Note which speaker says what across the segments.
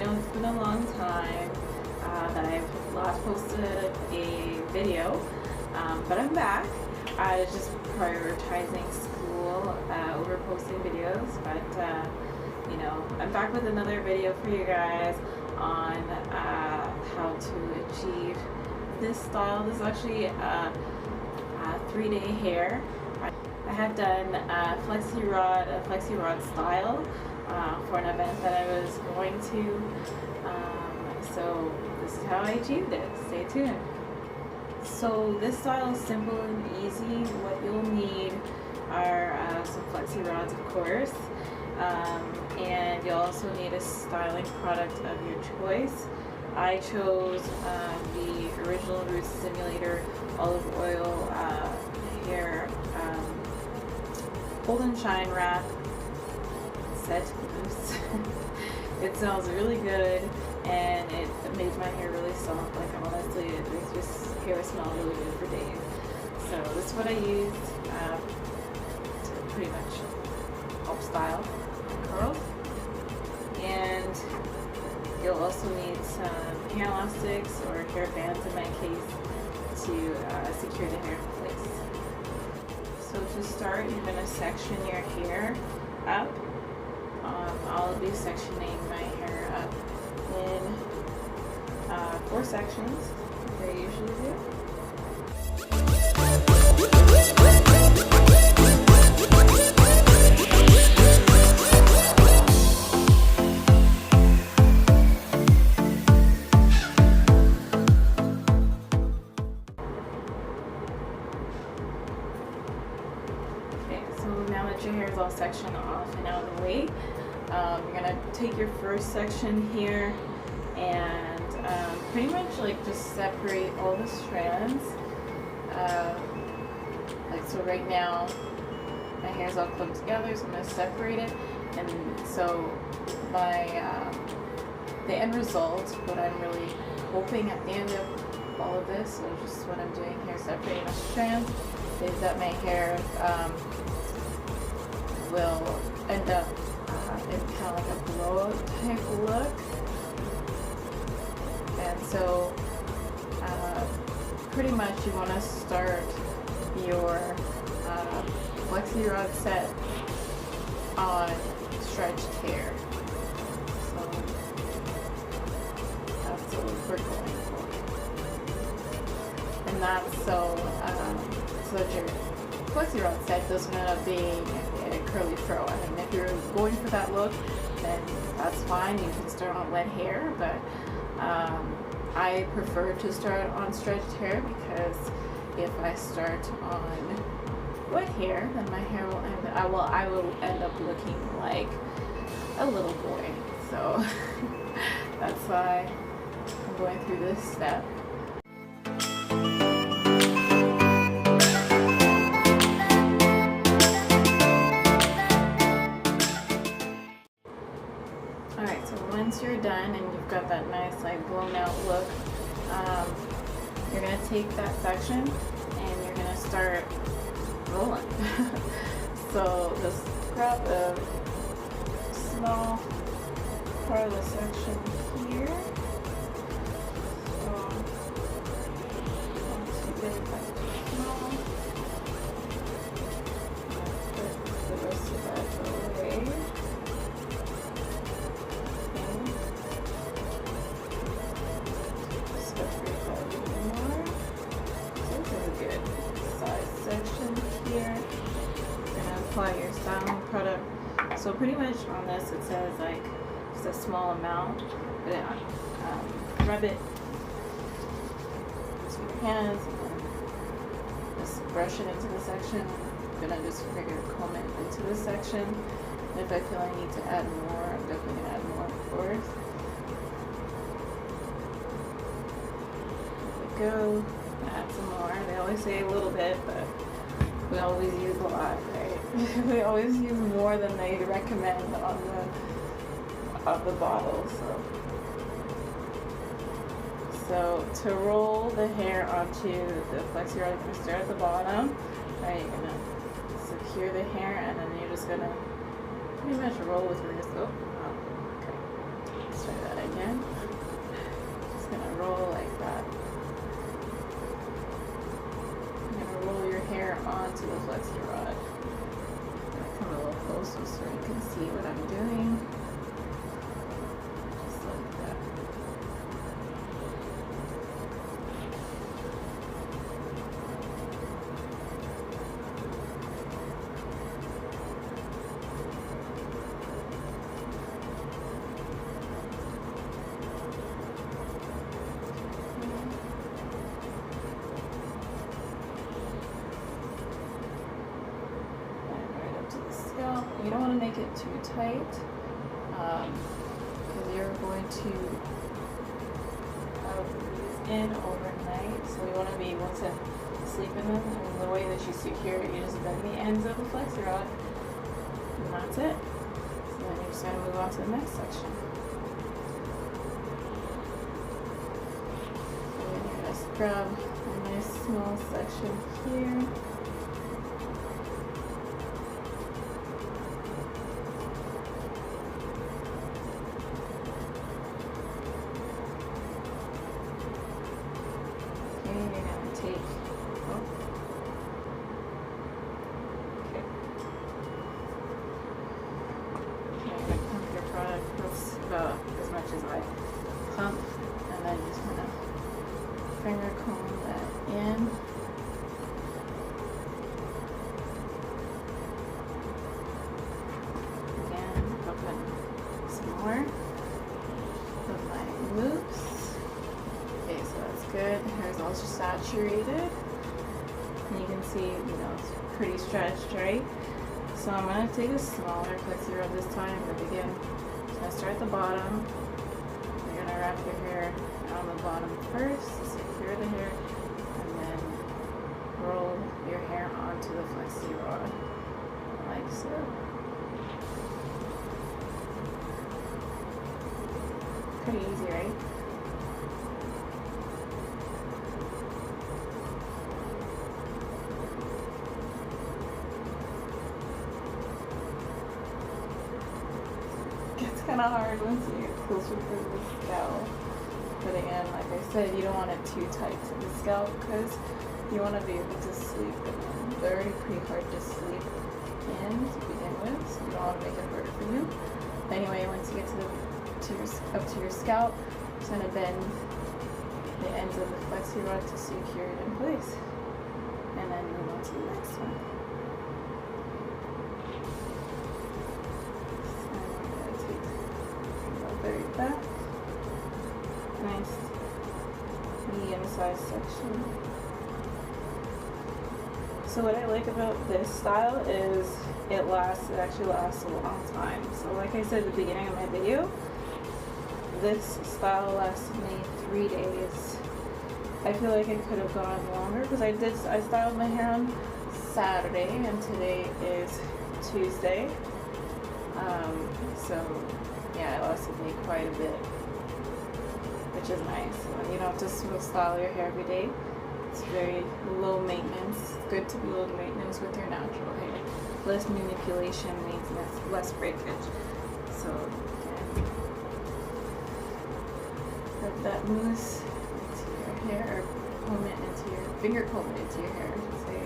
Speaker 1: know it's been a long time that I've last posted a video, but I'm back. I was just prioritizing school over posting videos, but you know, I'm back with another video for you guys on how to achieve this style. This is actually a 3-day hair. I had done a Flexirod style for an event that I was going to. So this is how I achieved it. Stay tuned. So this style is simple and easy. What you'll need are some Flexirods, of course, and you'll also need a styling product of your choice. I chose the Original Roots Simulator Olive Oil hair Golden Shine Wrap set. It smells really good and it made my hair really soft. Like, honestly, it makes this hair smell really good for days. So this is what I used to pretty much help style my curls. And you'll also need some hair elastics or hair bands in my case to secure the hair in place. So to start, you're going to section your hair up. I'll be sectioning my hair up in 4 sections, like I usually do. Now that your hair is all sectioned off and out of the way, you're gonna take your first section here and pretty much like just separate all the strands. Like, so right now my hair is all clumped together, so I'm gonna separate it, and so my the end result, what I'm really hoping at the end of all of this, so just what I'm doing here, separating the strands, is that my hair will end up in kind of like a blow-up type look. And so pretty much you want to start your Flexirod set on stretched hair. So that's what we're going for. And that's so that your Flexirod set doesn't end up being a curly fro. I mean, if you're going for that look, then that's fine. You can start on wet hair, but I prefer to start on stretched hair, because if I start on wet hair, then my hair will I will end up looking like a little boy. So that's why I'm going through this step. Alright, so once you're done and you've got that nice like blown out look, you're going to take that section and you're going to start rolling. So just grab a small part of the section here. So not too big, but too small. Put the rest of that away. Apply your styling product. So pretty much on this it says like just a small amount, but rub it with your hands and just brush it into the section. I'm gonna just figure comb it into this section, and if I feel I need to add more, I'm definitely gonna add more, of course. There we go. Add some more. They always say a little bit, but we always use a lot, right? We always use more than they recommend on the bottle. So to roll the hair onto the Flexirod, you're going to start at the bottom, right? You're going to secure the hair, and then you're just going to pretty much roll with your wrist. Oh, okay. Let's try that again. see what I'm doing. Just like that. You don't want to make it too tight because you're going to have these in overnight, so you want to be able to sleep in them. And the way that you secure it, you just bend the ends of the Flexirod, and that's it. So then you're just going to move on to the next section. So then you're going to scrub a nice small section here. About as much as I pump, and then just kind of finger comb that in. Again, open some more of my loops. Okay, so that's good. Hair's also saturated, and you can see, it's pretty stretched, right? So I'm gonna take a smaller Flexirod this time, but again, I start at the bottom. You're gonna wrap your hair on the bottom first, secure the hair, and then roll your hair onto the Flexirod, like so. Pretty easy, right? It's kind of hard once you get closer to the scalp. But again, like I said, you don't want it too tight to the scalp because you want to be able to sleep in them. They're already pretty hard to sleep in to begin with, so you don't want to make it harder for you. Anyway, once you get up to your scalp, just going to bend the ends of the Flexirod to secure it in place. And then move on to the next one. Very back. Nice medium-sized section. So what I like about this style is it actually lasts a long time. So like I said at the beginning of my video, this style lasted me 3 days. I feel like it could have gone longer because I styled my hair on Saturday and today is Tuesday. So yeah, it lasted me quite a bit, which is nice. You don't have to style your hair every day. It's very low maintenance. It's good to be low maintenance with your natural hair. Less manipulation means less breakage. So again, rub that mousse into your hair, or comb it into your finger, comb it into your hair, I should say.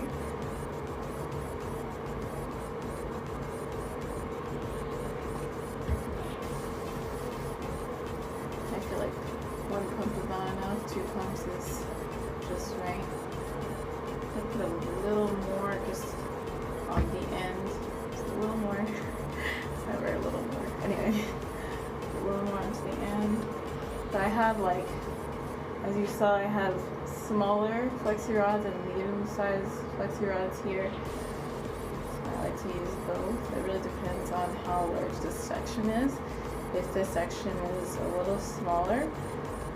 Speaker 1: One pump is not enough, 2 pumps is just right. I put a little more just on the end, just a little more. It's never a little more. Anyway, a little more onto the end. But I have, like, as you saw, I have smaller Flexirods and medium-sized Flexirods here. So I like to use both. It really depends on how large this section is. If this section is a little smaller,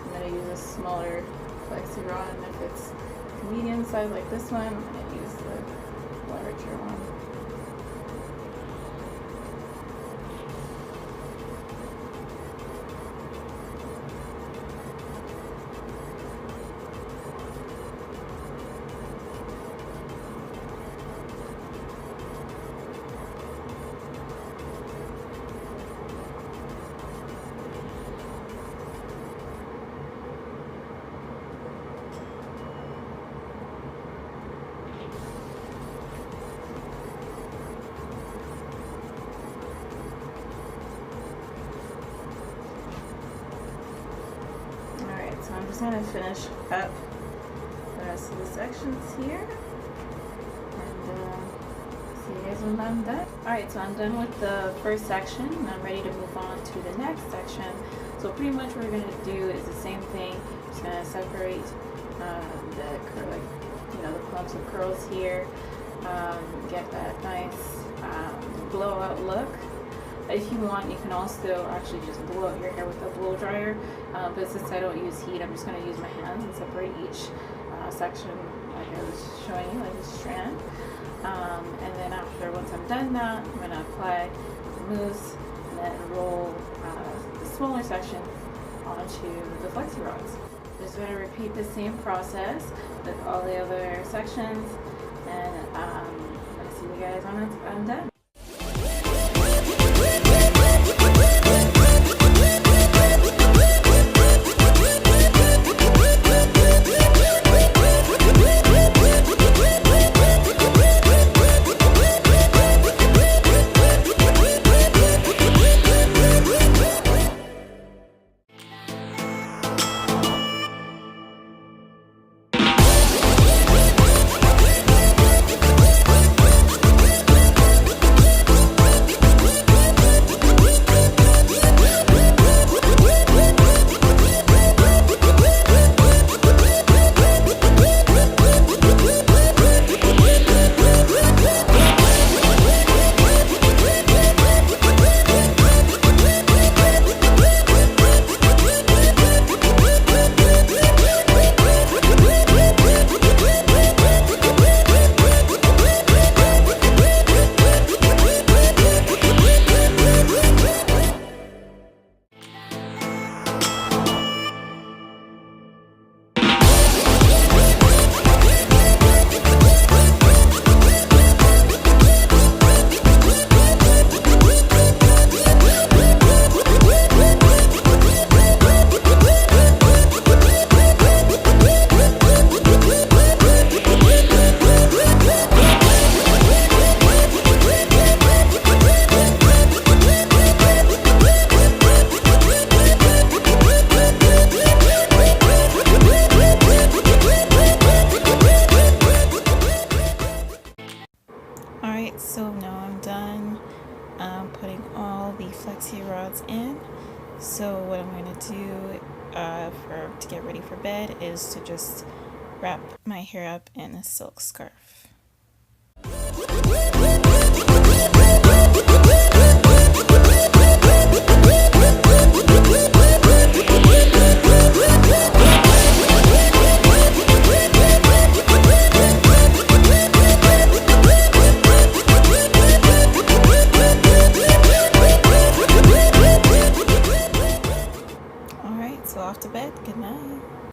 Speaker 1: I'm going to use a smaller Flexirod, and if it's medium size like this one, I'm going to use the larger one. So I'm just going to finish up the rest of the sections here. And see you guys when I'm done. Alright, so I'm done with the first section and I'm ready to move on to the next section. So pretty much what we're going to do is the same thing. Just going to separate the curl, the clumps of curls here. Get that nice blowout look. If you want, you can also actually just blow out your hair with a blow dryer, but since I don't use heat, I'm just going to use my hands and separate each section like I was showing you, like this strand. And then after, once I'm done that, I'm going to apply the mousse and then roll the smaller section onto the Flexirods. Just going to repeat the same process with all the other sections, and I'll see you guys when I'm done. Alright, so now I'm done putting all the Flexirods in. So what I'm going to do to get ready for bed is to just wrap my hair up in a silk scarf. So off to bed. Good night.